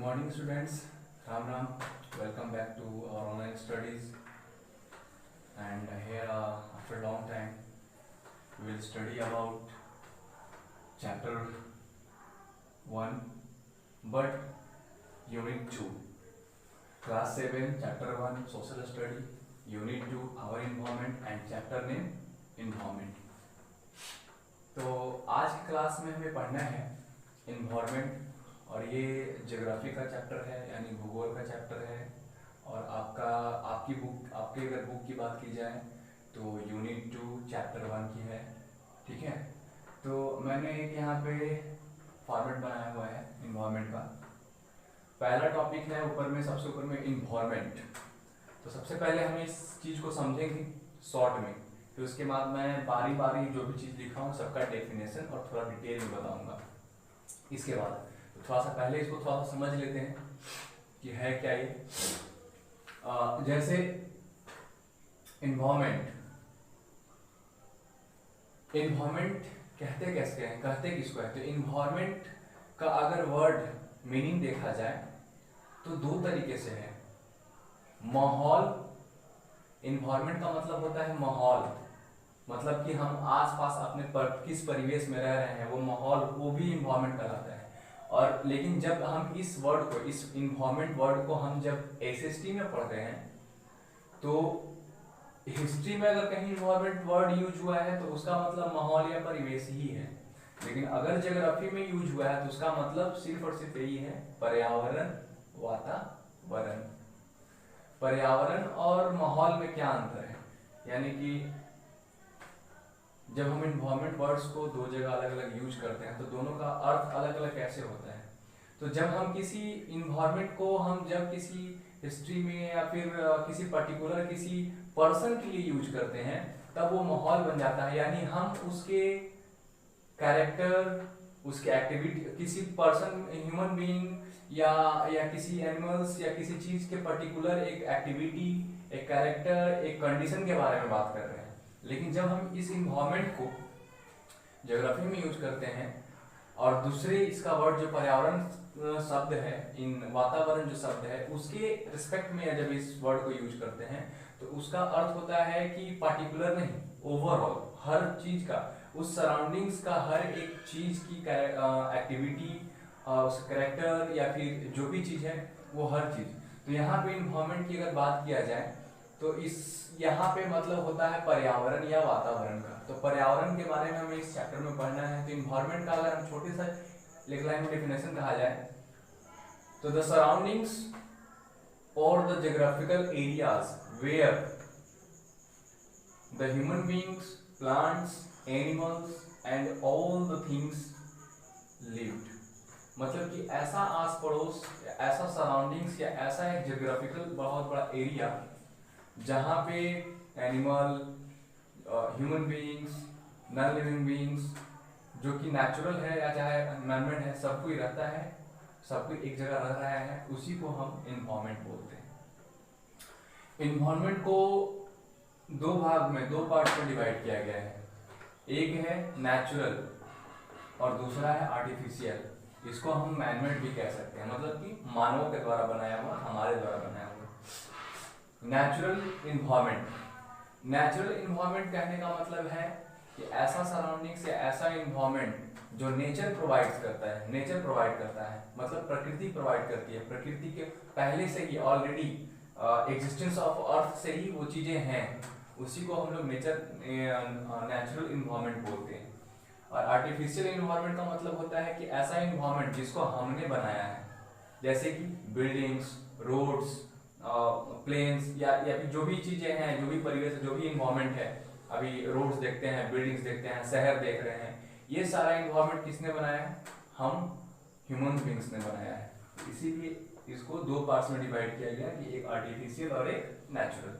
morning students, Ram Ram, welcome back to our online studies. And here after a long time we will study about chapter 1 but unit 2, class 7, chapter 1 social study, unit 2 our environment and chapter name environment. तो आज की class में हमें पढ़ना है environment और ये geography का चैप्टर है यानी भूगोल का चैप्टर है। और आपकी अगर बुक की बात की जाए तो यूनिट 2 चैप्टर 1 की है। ठीक है, तो मैंने एक यहाँ पे फॉर्मेट बनाया हुआ है इन्वायरमेंट का। पहला टॉपिक है ऊपर में, सबसे ऊपर में इन्वायरमेंट। तो सबसे पहले हम इस चीज़ को समझेंगे शॉर्ट में, फिर उसके बाद मैं बारी बारी जो भी चीज़ लिखा हूँ सबका डेफिनेशन और थोड़ा डिटेल में बताऊँगा। इसके बाद थोड़ा सा पहले इसको थोड़ा सा समझ लेते हैं कि है क्या ये। जैसे इन्वायरमेंट कहते किसको है? तो इन्वायरमेंट का अगर वर्ड मीनिंग देखा जाए तो दो तरीके से है। माहौल, इन्वायरमेंट का मतलब होता है माहौल, मतलब कि हम आसपास अपने किस परिवेश में रह रहे हैं वो माहौल, वो भी इन्वायरमेंट कहलाता है। और लेकिन जब हम इस वर्ड को, इस इन्वायरमेंट वर्ड को हम जब एसएसटी में पढ़ते हैं तो हिस्ट्री में अगर कहीं इन्वायरमेंट वर्ड यूज हुआ है तो उसका मतलब माहौल या परिवेश ही है। लेकिन अगर ज्योग्राफी में यूज हुआ है तो उसका मतलब सिर्फ और सिर्फ यही है, पर्यावरण, वातावरण। पर्यावरण और माहौल में क्या अंतर है, यानी कि जब हम इन्वायरमेंट वर्ड्स को दो जगह अलग अलग यूज करते हैं तो दोनों का अर्थ अलग अलग कैसे होता है। तो जब हम किसी इन्वायरमेंट को जब किसी हिस्ट्री में या फिर किसी पर्टिकुलर किसी पर्सन के लिए यूज करते हैं तब वो माहौल बन जाता है, यानी हम उसके कैरेक्टर, उसके एक्टिविटी, किसी पर्सन, ह्यूमन बीइंग या किसी एनिमल्स या किसी चीज के पर्टिकुलर एक एक्टिविटी, एक कैरेक्टर, एक कंडीशन के बारे में बात कर रहे हैं। लेकिन जब हम इस इन्वायरमेंट को ज्योग्राफी में यूज करते हैं और दूसरे इसका वर्ड जो पर्यावरण शब्द है, इन वातावरण जो शब्द है उसके रिस्पेक्ट में जब इस वर्ड को यूज करते हैं तो उसका अर्थ होता है कि पार्टिकुलर नहीं, ओवरऑल हर चीज का, उस सराउंडिंग्स का हर एक चीज की एक्टिविटी, उस कैरेक्टर या फिर जो भी चीज है वो हर चीज। तो यहाँ पे इन्वायरमेंट की अगर बात किया जाए तो इस यहाँ पे मतलब होता है पर्यावरण या वातावरण का। तो पर्यावरण के बारे में हमें इस चैप्टर में पढ़ना है। तो इन्वायरमेंट का अगर हम छोटे सा एक लाइन में डेफिनेशन कहा जाए तो द सराउंडिंग्स और the geographical areas where the human beings, plants, animals and all the things lived. मतलब कि ऐसा आस पड़ोस, ऐसा सराउंडिंग्स या ऐसा एक ज्योग्राफिकल बहुत बड़ा एरिया जहाँ पे animal, human beings, non living beings जो कि नेचुरल है या चाहे मैनमेड है, सब कोई रहता है, सब कोई एक जगह रह रहा है, उसी को हम इन्वायरमेंट बोलते हैं। इन्वायरमेंट को दो भाग में, दो पार्ट में डिवाइड किया गया है। एक है नेचुरल और दूसरा है आर्टिफिशियल। इसको हम मैनमेड भी कह सकते हैं, मतलब कि मानवों के द्वारा बनाया हुआ, हमारे द्वारा बनाया हुआ। नेचुरल इन्वायरमेंट, नेचुरल इन्वायरमेंट कहने का मतलब है कि ऐसा सराउंडिंग्स या ऐसा इन्वायरमेंट जो नेचर प्रोवाइड करता है, नेचर प्रोवाइड करता है मतलब प्रकृति प्रोवाइड करती है, प्रकृति के पहले से ही ऑलरेडी एग्जिस्टेंस ऑफ अर्थ से ही वो चीजें हैं, उसी को हम लोग नेचुरल इन्वायरमेंट बोलते हैं। और आर्टिफिशियल इन्वायरमेंट का मतलब होता है कि ऐसा इन्वायरमेंट जिसको हमने बनाया है, जैसे कि बिल्डिंग्स, रोड्स, प्लेन्स या फिर जो भी चीजें हैं, जो भी परिवेश, जो भी इन्वायरमेंट है, अभी रोड्स देखते हैं, बिल्डिंग्स देखते हैं, शहर देख रहे हैं, ये सारा इन्वायरमेंट किसने बनाया है? हम ह्यूमन बीइंग्स ने बनाया है। इसीलिए इसको दो पार्ट्स में डिवाइड किया गया कि एक आर्टिफिशियल और एक नेचुरल।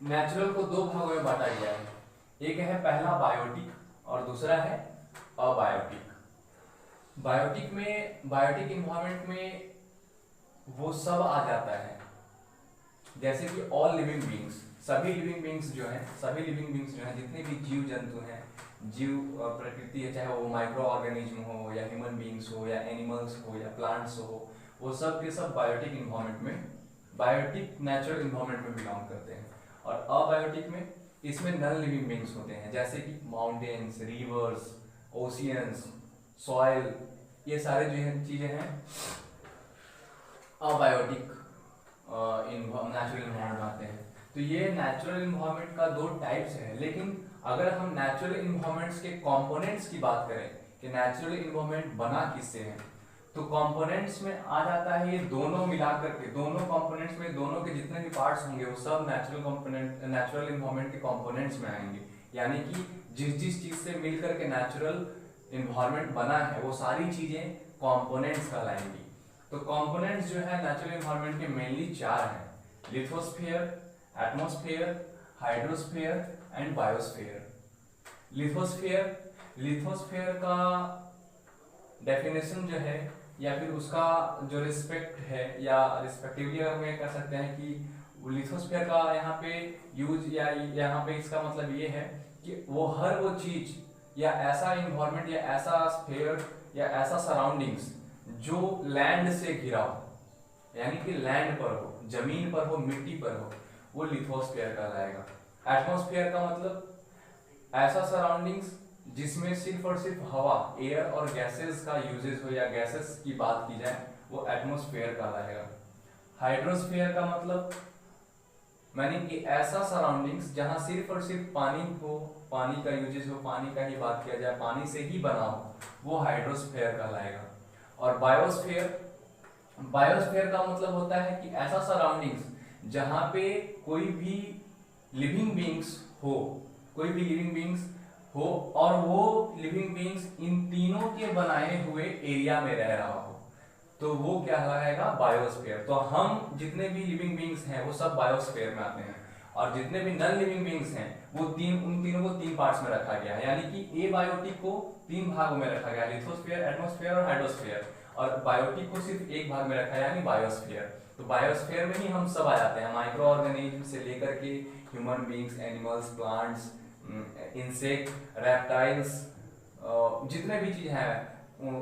नेचुरल को दो भागों में बांटा गया है, एक है पहला बायोटिक और दूसरा है अबायोटिक। बायोटिक इन्वायरमेंट में वो सब आ जाता है, जैसे कि ऑल लिविंग बीइंग्स, सभी लिविंग बीइंग्स जो हैं, जितने भी जीव जंतु हैं, जीव प्रकृति है, चाहे वो माइक्रो ऑर्गेनिज्म हो या ह्यूमन बीइंग्स हो या एनिमल्स हो या प्लांट्स हो, वो सब के सब बायोटिक इन्वायरमेंट में, बायोटिक नेचुरल इन्वायरमेंट में बिलोंग करते हैं। और अबायोटिक में इसमें नॉन लिविंग बींग्स होते हैं, जैसे कि माउंटेन्स, रिवर्स, ओशियंस, सॉइल, ये सारे जो है चीजें हैं अबायोटिक नेचुरल इन्वायरमेंट आते हैं। तो ये नेचुरल इन्वायरमेंट का दो टाइप्स है। लेकिन अगर हम नेचुरल इन्वायरमेंट्स के कंपोनेंट्स की बात करें कि नेचुरल इन्वायरमेंट बना किससे है, तो कंपोनेंट्स में आ जाता है ये दोनों मिलाकर के, दोनों कंपोनेंट्स में दोनों के जितने भी पार्ट्स होंगे वो सब नेचुरल कंपोनेंट, नेचुरल इन्वायरमेंट के कंपोनेंट्स में आएंगे। यानी कि जिस जिस चीज से मिलकर के नेचुरल इन्वायरमेंट बना है वो सारी चीजें कंपोनेंट्स कहलाएंगी। तो कंपोनेंट्स जो है नेचुरल इन्वायरमेंट के मेनली चार हैं, lithosphere, atmosphere, hydrosphere and biosphere. Lithosphere का डेफिनेशन जो है या फिर उसका जो रिस्पेक्ट है या रिस्पेक्टिवली हमें कह सकते हैं कि लिथोस्फीयर का यहाँ पे यूज या यहाँ पे इसका मतलब ये है कि वो हर वो चीज या ऐसा इन्वायरमेंट या ऐसा स्फीयर या ऐसा सराउंडिंग्स जो लैंड से घिरा हो, यानी कि लैंड पर हो, जमीन पर हो, मिट्टी पर हो, वो लिथोस्फीयर कहलाएगा। एटमॉस्फेयर का मतलब ऐसा सराउंडिंग्स जिसमें सिर्फ और सिर्फ हवा, एयर और गैसेस का यूजेस हो या गैसेस की बात की जाए, वो एटमॉस्फेयर कहलाएगा। हाइड्रोस्फीयर का मतलब माने कि ऐसा सराउंडिंग्स जहां सिर्फ और सिर्फ पानी हो, पानी का यूजेस हो, पानी का ही बात किया जाए, पानी से ही बना हो, वो हाइड्रोस्फीयर कहलाएगा। और बायोस्फीयर का मतलब होता है कि ऐसा सराउंडिंग्स जहां पे कोई भी लिविंग बींग्स हो, और वो लिविंग बींग्स इन तीनों के बनाए हुए एरिया में रह रहा हो, तो वो क्या कहलाएगा, बायोस्फीयर। तो हम जितने भी लिविंग बींग्स हैं वो सब बायोस्फीयर में आते हैं, और जितने भी नॉन लिविंग बींग्स हैं वो उन तीनों को तीन पार्ट्स में रखा गया है। यानी कि एबायोटिक को तीन भागों में रखा गया, लिथोस्फीयर, एटमॉस्फेयर और हाइड्रोस्फीयर, और बायोटिक को सिर्फ एक भाग में रखा है यानी बायोस्फीयर। तो बायोस्फीयर में ही हम सब आ जाते हैं, माइक्रो ऑर्गेनिज्म से लेकर के human beings, animals, plants, insect, reptiles, जितने भी चीज हैं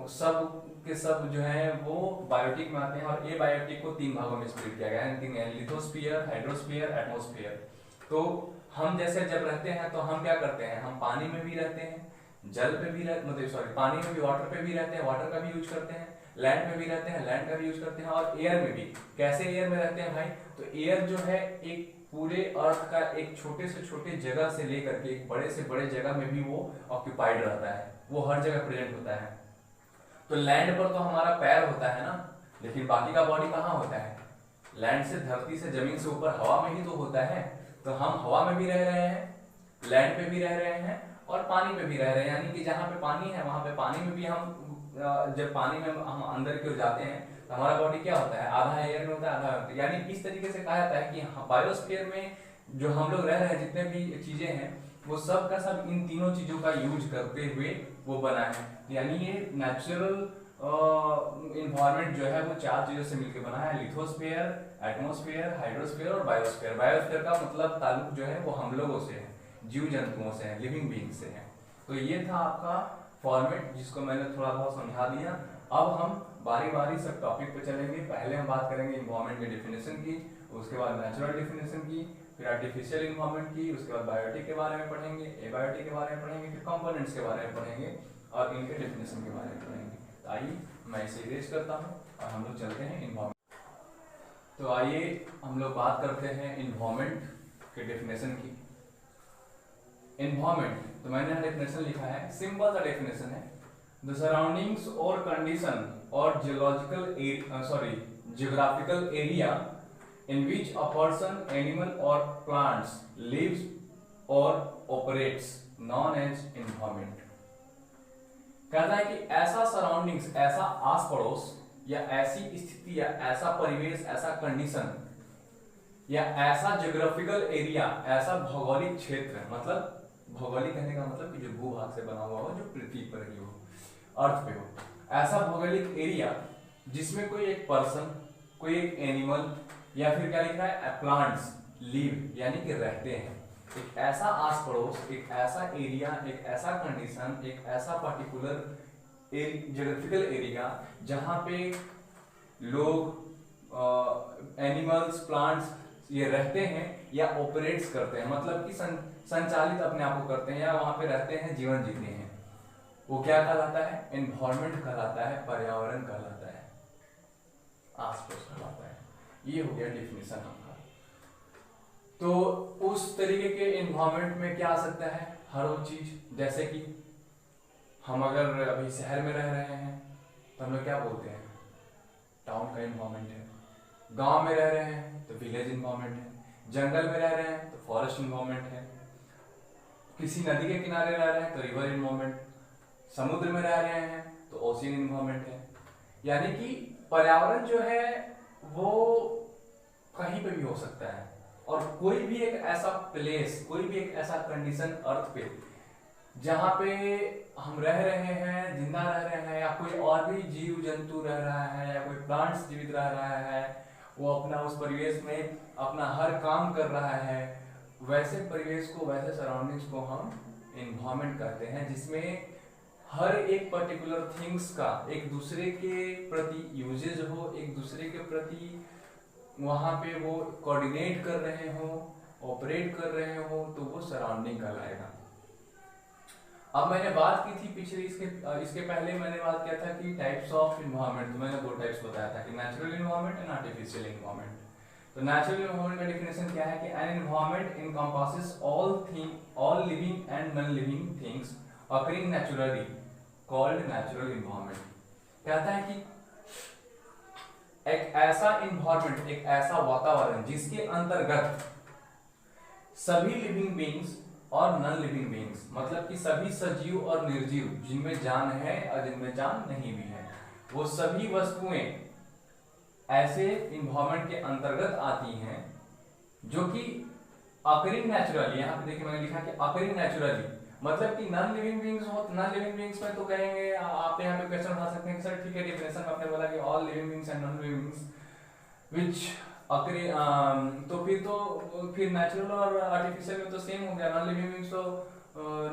सब के सब जो है वो बायोटिक में आते हैं। और एबायोटिक को तीन भागों में स्प्लिट किया गया है, लिथोस्फीयर, हाइड्रोस्फीयर, एटमॉस्फेयर। तो हम जैसे जब रहते हैं तो हम क्या करते हैं, हम पानी में भी रहते हैं, जल पे भी पानी में भी, वाटर पे भी रहते हैं, वाटर का भी यूज करते हैं, लैंड पे भी रहते हैं, लैंड का भी यूज करते हैं, और एयर में भी। कैसे एयर में रहते हैं भाई, तो एयर जो है एक पूरे अर्थ का एक छोटे से छोटे जगह से लेकर के एक बड़े से बड़े जगह में भी वो ऑक्यूपाइड रहता है, वो हर जगह प्रेजेंट होता है। तो लैंड पर तो हमारा पैर होता है ना, लेकिन बाकी का बॉडी कहाँ होता है, लैंड से, धरती से, जमीन से ऊपर हवा में ही तो होता है। तो हम हवा में भी रह रहे हैं, लैंड पे भी रह रहे हैं, और पानी में भी रह रहे हैं। यानी कि जहाँ पे पानी है वहां पे पानी में भी हम, जब पानी में हम अंदर की ओर जाते हैं तो हमारा बॉडी क्या होता है, आधा एयर में होता है, आधा होता है। यानी इस तरीके से कहा जाता है कि बायोस्फीयर में जो हम लोग रह रहे हैं, जितने भी चीजें हैं वो सब का सब इन तीनों चीजों का यूज करते हुए वो बना है। यानी ये नेचुरल इन्वायरमेंट जो है वो चार चीजों से मिलकर बना है, लिथोस्फीयर, एटमॉस्फेयर, हाइड्रोस्फीयर और बायोस्फीयर। बायोस्फीयर का मतलब ताल्लुक जो है वो हम लोगों से है, जीव जंतुओं से है, लिविंग बीइंग से है। तो ये था आपका फॉर्मेट जिसको मैंने थोड़ा बहुत समझा दिया। अब हम बारी बारी सब टॉपिक पे चलेंगे। पहले हम बात करेंगे इन्वायरमेंट की डेफिनेशन की, उसके बाद नेचुरल डेफिनेशन की, फिर आर्टिफिशियल इन्वायरमेंट की, उसके बाद बायोटिक के बारे में पढ़ेंगे, एबायोटिक के बारे में पढ़ेंगे, फिर कंपोनेंट्स के बारे में पढ़ेंगे और इनके डेफिनेशन के बारे में पढ़ेंगे। तो आइए मैं इसे इरेज करता हूँ और हम लोग चलते हैं इन्वायरमेंट। तो आइए हम लोग बात करते हैं इन्वायरमेंट के डेफिनेशन की। इन्वायरमेंट, तो मैंने यहाँ डेफिनेशन लिखा है, सिंपल सा डेफिनेशन है, द सराउंडिंग्स और कंडीशन और geographical area in which a person, animal or plants lives or operates known as environment। कहता है कि ऐसा सराउंडिंग्स, ऐसा आस पड़ोस या ऐसी स्थिति या ऐसा परिवेश, ऐसा कंडीशन या ऐसा ज्योग्राफिकल एरिया, ऐसा भौगोलिक क्षेत्र, मतलब भौगोलिक कहने का मतलब कि जो भूभाग से बना हुआ हो, जो पृथ्वी पर ही हो, अर्थ पे हो, ऐसा भौगोलिक एरिया जिसमें कोई एक पर्सन, कोई एक एनिमल या फिर क्या लिखा है, प्लांट्स लिव यानी कि रहते हैं। एक ऐसा आस पड़ोस, एक ऐसा एरिया, एक ऐसा कंडीशन, एक ऐसा पर्टिकुलर ज्योग्राफिकल एरिया जहां पे लोग एनिमल्स प्लांट्स ये रहते हैं या ऑपरेट्स करते हैं, मतलब कि संचालित अपने आप को करते हैं या वहां पे रहते हैं, जीवन जीते हैं, वो क्या कहलाता है? एनवायरमेंट कहलाता है, पर्यावरण कहलाता है, आसपास कहलाता है। ये हो गया डेफिनेशन आपका। तो उस तरीके के एनवायरमेंट में क्या आ सकता है? हर वो चीज, जैसे कि हम अगर अभी शहर में रह रहे हैं तो हम लोग क्या बोलते हैं? टाउन का एनवायरमेंट है। गांव में रह रहे हैं तो विलेज एनवायरमेंट है। जंगल में रह रहे हैं तो फॉरेस्ट एनवायरमेंट है। किसी नदी के किनारे रह रहे हैं तो रिवर एनवायरमेंट। समुद्र में रह रहे हैं तो ओशियन एनवायरमेंट है। यानी कि पर्यावरण जो है वो कहीं पे भी हो सकता है, और कोई भी एक ऐसा प्लेस, कोई भी एक ऐसा कंडीशन अर्थ पे जहाँ पे हम रह रहे हैं, जिंदा रह रहे हैं, या कोई और भी जीव जंतु रह रहा है, या कोई प्लांट्स जीवित रह रहा है, वो अपना उस परिवेश में अपना हर काम कर रहा है, वैसे परिवेश को, वैसे सराउंडिंग्स को हम एनवायरमेंट कहते हैं, जिसमें हर एक पर्टिकुलर थिंग्स का एक दूसरे के प्रति यूजेज हो, एक दूसरे के प्रति वहाँ पे वो कोऑर्डिनेट कर रहे हो, ऑपरेट कर रहे हो, तो वो सराउंडिंग कहलाएगा। अब मैंने बात की थी पिछले इसके पहले मैंने बात किया था कि टाइप्स ऑफ एनवायरनमेंट, तो मैंने 2 टाइप्स बताया था कि natural environment and artificial environment. तो नेचुरल एनवायरनमेंट का डेफिनेशन क्या है कि an environment encompasses all living and non living things occurring naturally called natural environment. कहता है कि एक ऐसा एनवायरनमेंट, एक ऐसा वातावरण जिसके अंतर्गत सभी लिविंग बीइंग्स और नॉन लिविंग बीइंग्स, मतलब कि सभी सजीव और निर्जीव, जिनमें जान है और जिनमें जान नहीं भी है, वो सभी वस्तुएं ऐसे एनवायरनमेंट के अंतर्गत आती हैं जो कि अकरिंग नेचुरली, यहाँ पे देखिए मैंने लिखा कि अकरिंग नेचुरली, मतलब कि नॉन लिविंग बीइंग्स हो, नॉन लिविंग बीइंग्स में तो कहेंगे आप यहाँ पे क्वेश्चन उठा सकते हैं कि सर ठीक है, डेफिनेशन में आपने बोला कि all living beings and non living beings which occurring, तो फिर नेचुरल और आर्टिफिशियल में तो सेम हो गया। नॉन लिविंग बीइंग्स तो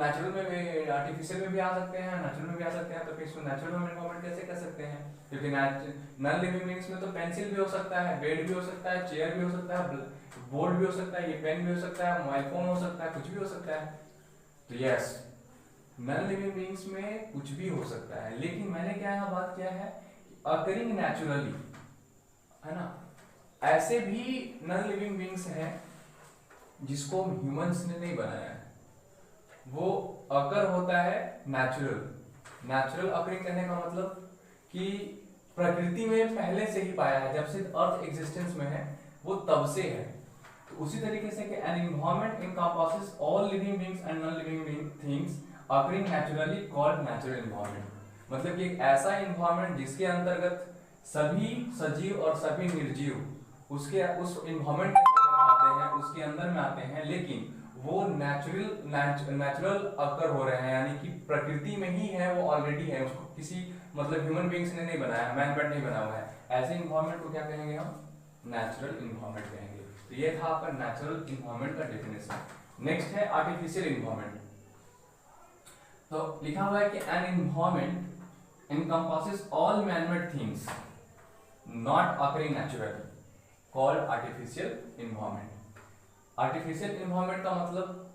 नेचुरल में भी, आर्टिफिशियल में भी आ सकते हैं, नेचुरल में भी आ सकते हैं, तो फिर इसको नेचुरल एनवायरनमेंट कैसे कर सकते हैं? क्योंकि नॉन लिविंग बीइंग्स में तो पेंसिल भी हो सकता है, बेड भी हो सकता है, चेयर भी हो सकता है, बोर्ड भी हो सकता है, ये पेन भी हो सकता है, मोबाइल फोन हो सकता है, कुछ भी हो सकता है। तो यस, नॉन लिविंग बीइंग्स में कुछ भी हो सकता है, लेकिन मैंने क्या यहाँ बात किया है अकरिंग नेचुरली, है ना। ऐसे भी नॉन लिविंग बीइंग्स हैं जिसको ह्यूमंस ने नहीं बनाया है, वो अकर होता है नेचुरल। नेचुरल अकरिंग करने का मतलब कि प्रकृति में पहले से ही पाया है, जब से अर्थ एग्जिस्टेंस में है वो तब से है। तो उसी तरीके से कि an environment encompasses all living beings and non living things occurring naturally called natural environment, मतलब कि एक ऐसा एनवायरनमेंट जिसके अंतर्गत सभी सजीव और सभी निर्जीव उसके उस एनवायरनमेंट के अंदर आते हैं, उसके अंदर में आते हैं, लेकिन वो नेचुरल अकर हो रहे हैं, यानी कि प्रकृति में ही है, वो ऑलरेडी है, उसको किसी मतलब ह्यूमन बीइंग्स ने नहीं बनाया, मैन मेड नहीं बना हुआ है। ऐसे एनवायरनमेंट को क्या कहेंगे हम? नेचुरल एनवायरनमेंट कहेंगे। तो ये था आपका नेचुरल एनवायरनमेंट का डेफिनेशन। नेक्स्ट है आर्टिफिशियल एनवायरनमेंट। तो लिखा हुआ है कि an environment encompasses all man made things not occurring naturally called artificial environment. Artificial environment का मतलब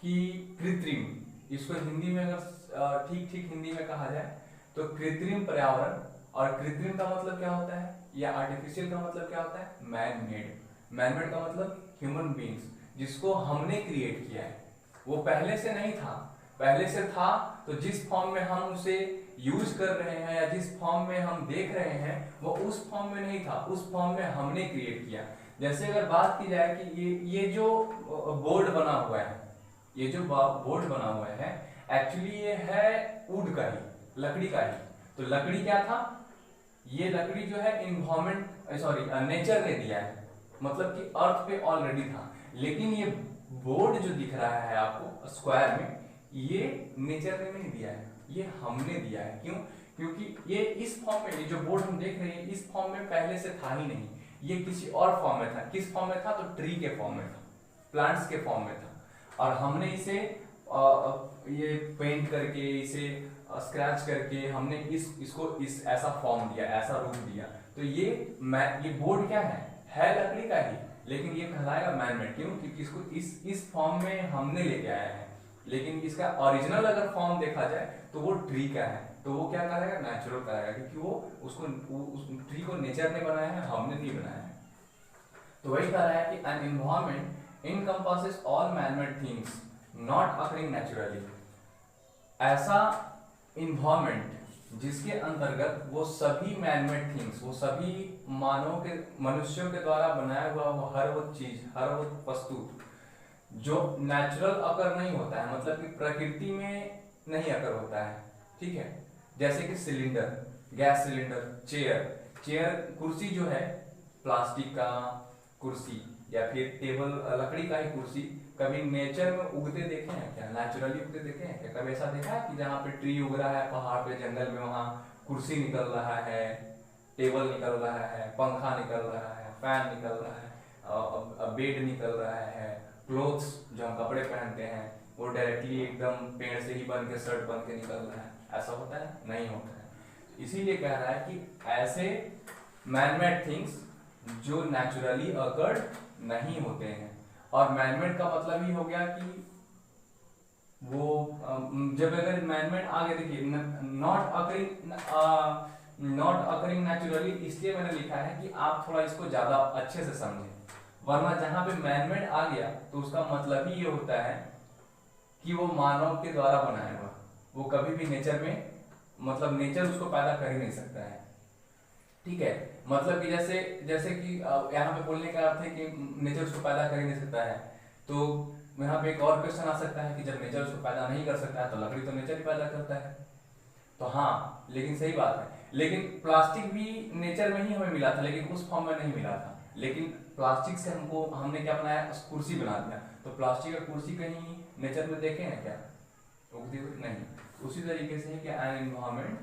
कि कृत्रिम, इसको हिंदी में अगर ठीक हिंदी में कहा जाए तो कृत्रिम पर्यावरण। और कृत्रिम का मतलब क्या होता है, या आर्टिफिशियल का मतलब क्या होता है? Man made. मैन मेड का मतलब ह्यूमन बीइंग्स, जिसको हमने क्रिएट किया है, वो पहले से नहीं था, पहले से था तो जिस फॉर्म में हम उसे यूज कर रहे हैं या जिस फॉर्म में हम देख रहे हैं वो उस फॉर्म में नहीं था, उस फॉर्म में हमने क्रिएट किया। जैसे अगर बात की जाए कि ये जो बोर्ड बना हुआ है, ये जो बोर्ड बना हुआ है एक्चुअली ये है वुड का ही, लकड़ी का ही। तो लकड़ी क्या था? ये लकड़ी जो है एनवायरनमेंट नेचर ने दिया है, मतलब कि अर्थ पे ऑलरेडी था। लेकिन ये बोर्ड जो दिख रहा है आपको स्क्वायर में, ये नेचर ने नहीं दिया है, ये हमने दिया है। क्यों? क्योंकि ये इस फॉर्म में, ये जो बोर्ड हम देख रहे हैं इस फॉर्म में पहले से था ही नहीं, ये किसी और फॉर्म में था। किस फॉर्म में था? तो ट्री के फॉर्म में था, प्लांट्स के फॉर्म में था, और हमने इसे ये पेंट करके, इसे स्क्रैच करके हमने इसको इस ऐसा फॉर्म दिया, ऐसा रूप दिया, तो ये बोर्ड क्या है लकड़ी का ही, लेकिन ये कहलाएगा मैनमेड। क्यों? क्योंकि इसको इस फॉर्म में हमने लेके आए हैं। लेकिन इसका ओरिजिनल अगर फॉर्म देखा जाए तो वो ट्री का है, तो वो क्या कहलाएगा? नेचुरल कहलाएगा, क्योंकि वो उस ट्री को नेचर ने बनाया है, हमने नहीं बनाया है। तो वही कह रहा है कि an environment encompasses all manmade things not occurring naturally. ऐसा इन्वायरमेंट जिसके अंतर्गत वो सभी मैनमेड थिंग्स, वो सभी मनुष्यों के द्वारा बनाया हुआ वो हर वो चीज, हर वो वस्तु जो नेचुरल अकर नहीं होता है, मतलब कि प्रकृति में नहीं अकर होता है, ठीक है। जैसे कि सिलेंडर, गैस सिलेंडर, चेयर, कुर्सी जो है प्लास्टिक का कुर्सी या फिर टेबल लकड़ी का ही कुर्सी, कभी नेचर में उगते देखे हैं क्या? नेचुरली उगते देखे हैं क्या? कभी ऐसा देखा है कि जहाँ पे ट्री उग रहा है पहाड़ पे जंगल में, वहाँ कुर्सी निकल रहा है, टेबल निकल रहा है, पंखा निकल रहा है, फैन निकल रहा है, बेड निकल रहा है, क्लोथ्स जो हम कपड़े पहनते हैं वो डायरेक्टली एकदम पेड़ से ही बन के शर्ट बन के निकल रहा है, ऐसा होता है? नहीं होता है। इसीलिए कह रहा है कि ऐसे मैनमेड थिंग्स जो नेचुरली अकर्ड नहीं होते हैं। और मैनमेड का मतलब ही हो गया कि वो जब अगर मैनमेड आगे देखिए नॉट अकरिंग नेचुरली, इसलिए मैंने लिखा है कि आप थोड़ा इसको ज्यादा अच्छे से समझें, वरना जहां पे मैनमेड आ गया तो उसका मतलब ही ये होता है कि वो मानव के द्वारा बनाया हुआ, वो कभी भी नेचर में, मतलब नेचर उसको पैदा कर ही नहीं सकता है, ठीक है। मतलब कि जैसे कि यहाँ पे बोलने का अर्थ है कि नेचर उसको पैदा कर ही नहीं सकता है, तो यहाँ पे एक और क्वेश्चन आ सकता है कि जब नेचर उसको पैदा नहीं कर सकता है तो लकड़ी तो नेचर ही पैदा करता है। तो हाँ, लेकिन सही बात है, लेकिन प्लास्टिक भी नेचर में ही हमें मिला था, लेकिन उस फॉर्म में नहीं मिला था। लेकिन प्लास्टिक से हमने क्या बनाया? कुर्सी बना दिया। तो प्लास्टिक और कुर्सी कहीं नेचर में देखे हैं क्या उगती हुई? नहीं। उसी तरीके से है कि an environment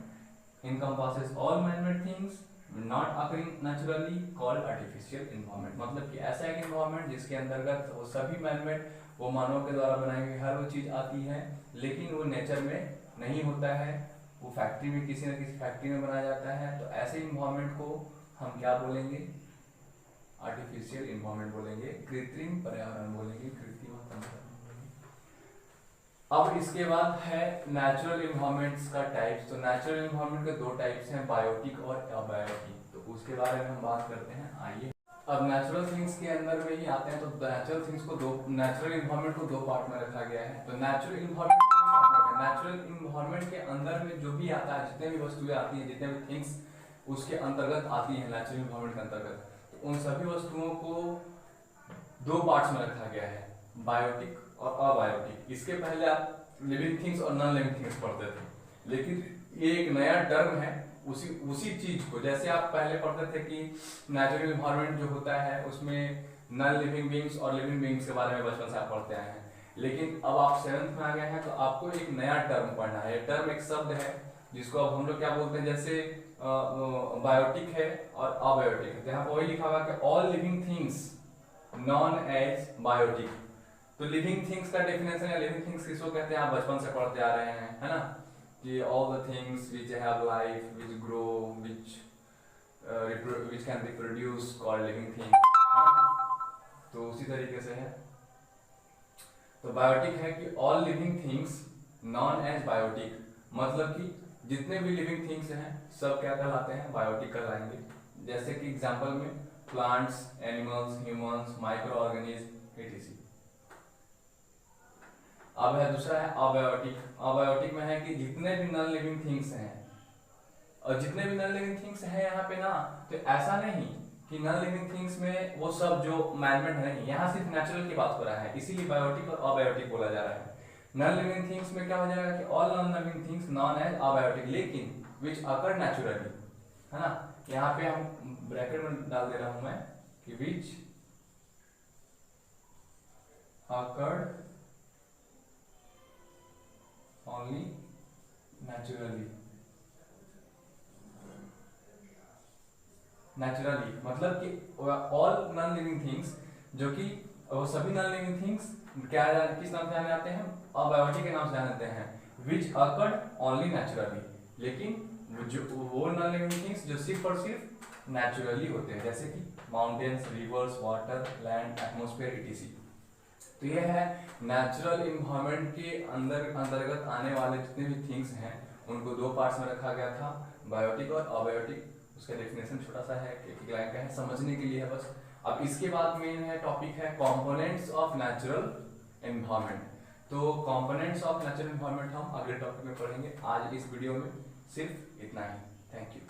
encompasses all manmade things not occurring naturally called artificial environment. मतलब कि ऐसा एक इन्वायरमेंट जिसके अंतर्गत वो सभी मैनमेड, वो मानव के द्वारा बनाई हुई हर वो चीज आती है, लेकिन वो नेचर में नहीं होता है, वो फैक्ट्री में, किसी न किसी फैक्ट्री में बनाया जाता है। तो ऐसे इन्वायरमेंट को हम क्या बोलेंगे? आर्टिफिशियल इन्वायरमेंट बोलेंगे, कृत्रिम पर्यावरण बोलेंगे, कृत्रिम वातावरण बोलेंगे। अब इसके बाद है नेचुरल इन्वायरमेंट्स का टाइप्स। तो नेचुरल इन्वायरमेंट के दो टाइप्स हैं, बायोटिक और अबायोटिक। तो उसके बारे में हम बात करते हैं, आइए। अब नेचुरल थिंग्स के अंदर में ही आते हैं। तो नेचुरल थिंग्स को नेचुरल इन्वायरमेंट को दो पार्ट में रखा गया है। तो नेचुरल इन्वायरमेंट के अंदर में जो भी आता है, जितने भी वस्तुएं आती हैं, जितने भी थिंग्स उसके अंतर्गत आती हैं नेचुरल इन्वायरमेंट के अंतर्गत, तो उन सभी वस्तुओं को दो पार्ट्स में रखा गया है, बायोटिक और अबायोटिक। इसके पहले आप लिविंग थिंग्स और नॉन लिविंग थिंग्स पढ़ते थे, लेकिन ये एक नया टर्म है उसी चीज को। जैसे आप पहले पढ़ते थे कि नेचुरल इन्वायरमेंट जो होता है उसमें नॉन लिविंग बीइंग्स और लिविंग बीइंग्स के बारे में बचपन से आप पढ़ते आए हैं, लेकिन अब आप 7th में आ गए हैं तो आपको एक नया टर्म पढ़ना है। टर्म एक शब्द है जिसको अब हम लोग क्या बोलते हैं, जैसे बायोटिक है और अबायोटिक है। तो यहाँ पर वही लिखा हुआ कि all living things known as biotic. तो लिविंग थिंग्स का डेफिनेशन या लिविंग थिंग्स किसको कहते हैं, आप बचपन से पढ़ते आ रहे हैं, है ना, कि all the things which have life, which grow, which can reproduce, called living things. तो उसी तरीके से है। तो बायोटिक है कि all living things known as biotic, मतलब कि जितने भी लिविंग थिंग्स हैं सब क्या कहलाते हैं? बायोटिक कहलाएंगे। जैसे कि एग्जांपल में plants, animals, humans, micro organism etc। अब है दूसरा है अबायोटिक। अबायोटिक में है कि जितने भी नॉन लिविंग थिंग्स हैं, और जितने भी नॉन लिविंग थिंग्स हैं यहाँ पे ना, तो ऐसा नहीं कि नॉन लिविंग थिंग्स में वो सब जो मैनमेड है, नहीं, यहाँ सिर्फ नेचुरल की बात हो रहा है, इसीलिए बायोटिक और अबायोटिक बोला जा रहा है। नॉन लिविंग थिंग्स में क्या हो जाएगा कि all non living things known as abiotic, लेकिन विच अकर नेचुरली, है ना। यहाँ पे हम ब्रैकेट में डाल दे रहा हूं मैं कि विच अकर्ड ओनली नेचुरली। मतलब कि ऑल नॉन लिविंग थिंग्स, जो कि वो सभी नॉन लिविंग थिंग्स क्या किस नाम से जाने जाते हैं? अबायोटिक के नाम से जाने जाते हैं। विच अकर्ड ओनली नेचुरली, लेकिन जो वो नॉन लिविंग थिंग्स जो सिर्फ और सिर्फ नेचुरली होते हैं, जैसे कि mountains, reverse, water, land, atmosphere etc.. तो यह है नेचुरल इन्वायरमेंट के अंतर्गत आने वाले जितने भी थिंग्स हैं उनको दो पार्ट्स में रखा गया था, बायोटिक और अबायोटिक। उसका डेफिनेशन छोटा सा है, एक लाइन का है, समझने के लिए है बस। अब इसके बाद मेन है टॉपिक है कंपोनेंट्स ऑफ नेचुरल एनवायरनमेंट। तो कंपोनेंट्स ऑफ नेचुरल एनवायरनमेंट हम अगले टॉपिक में पढ़ेंगे। आज इस वीडियो में सिर्फ इतना ही। Thank you.